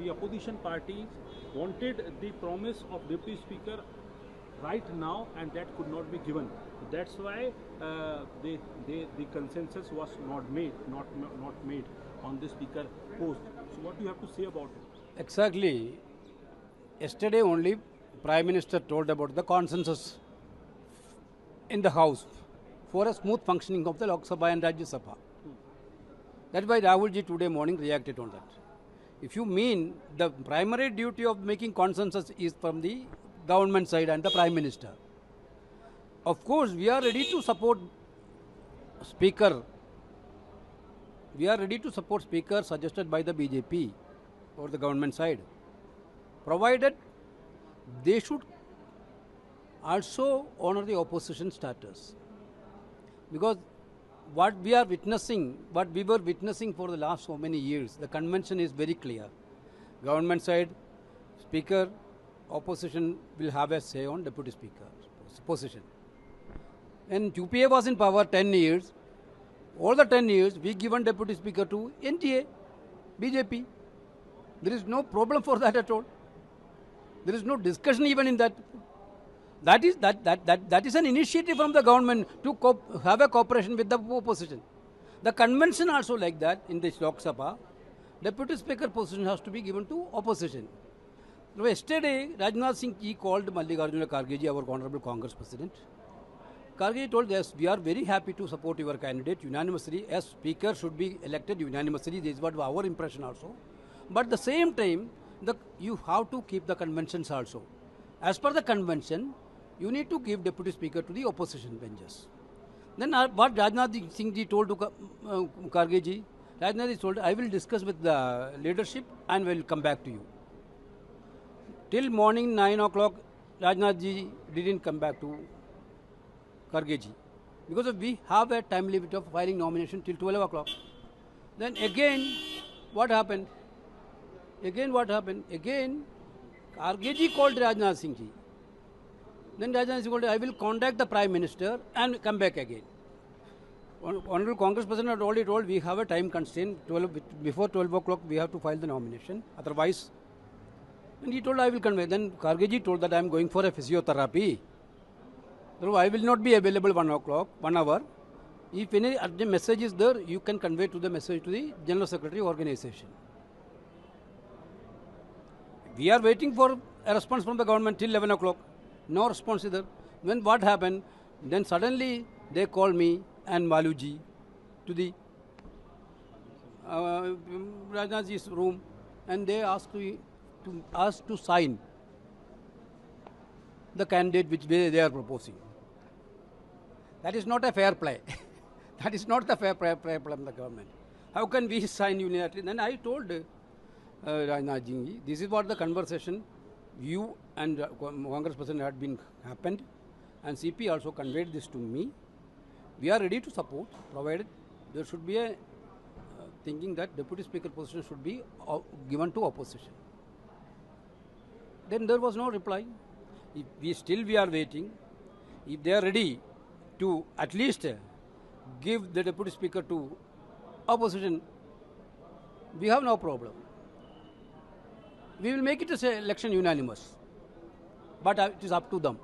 the opposition parties wanted the promise of Deputy Speaker right now, and that could not be given. That's why the consensus was not made on the Speaker post. So what do you have to say about it? Exactly. Yesterday only Prime Minister told about the consensus in the House for a smooth functioning of the Lok Sabha and Rajya Sabha. That's why Rahulji today morning reacted on that. If you mean the primary duty of making consensus is from the government side and the Prime Minister, of course we are ready to support Speaker. We are ready to support Speaker suggested by the BJP or the government side, provided they should also honor the opposition status. Because what we are witnessing, what we were witnessing for the last so many years, the convention is very clear. Government side, Speaker, opposition will have a say on Deputy Speaker position. And UPA was in power 10 years. All the 10 years, we given Deputy Speaker to NTA, BJP. There is no problem for that at all. There is no discussion even in that. That is an initiative from the government to have a cooperation with the opposition. The convention also like that in this Lok Sabha. Deputy Speaker position has to be given to opposition. So yesterday, Rajnath Singh ji called Mallikarjuna Kharge ji, our Honorable Congress President. Kharge told us, we are very happy to support your candidate unanimously, as Speaker should be elected unanimously. This is what our impression also. But at the same time, you have to keep the conventions also. As per the convention, you need to give Deputy Speaker to the opposition benches. Then what Rajnath Singh ji told to Kharge ji, Rajnath ji told, I will discuss with the leadership and will come back to you. Till morning 9 o'clock, Rajnath ji didn't come back to Kharge ji, because we have a time limit of filing nomination till 12 o'clock. Then again, what happened? Again, Kharge ji called Rajnath Singh ji. Then Rajnath Singh told, I will contact the Prime Minister and come back again. Honorable Congress President had already told, we have a time constraint, before 12 o'clock we have to file the nomination, otherwise. And he told, I will convey. Then Kharge ji told that I am going for a physiotherapy. So I will not be available 1 o'clock, 1 hour. If any urgent message is there, you can convey to the message to the General Secretary organization. We are waiting for a response from the government till 11 o'clock. No response either. When what happened, then suddenly they called me and Maluji to the Rajnath ji's room, and they asked to sign the candidate which they are proposing. That is not a fair play. That is not the fair play from the government. How can we sign unilaterally? Then I told Rajnath ji, this is what the conversation you and Congress President had been happened, and CP also conveyed this to me. We are ready to support, provided there should be a thinking that Deputy Speaker position should be given to opposition. Then there was no reply. If we are waiting. If they are ready to at least give the Deputy Speaker to opposition, we have no problem. We will make it as an election unanimous. But it is up to them.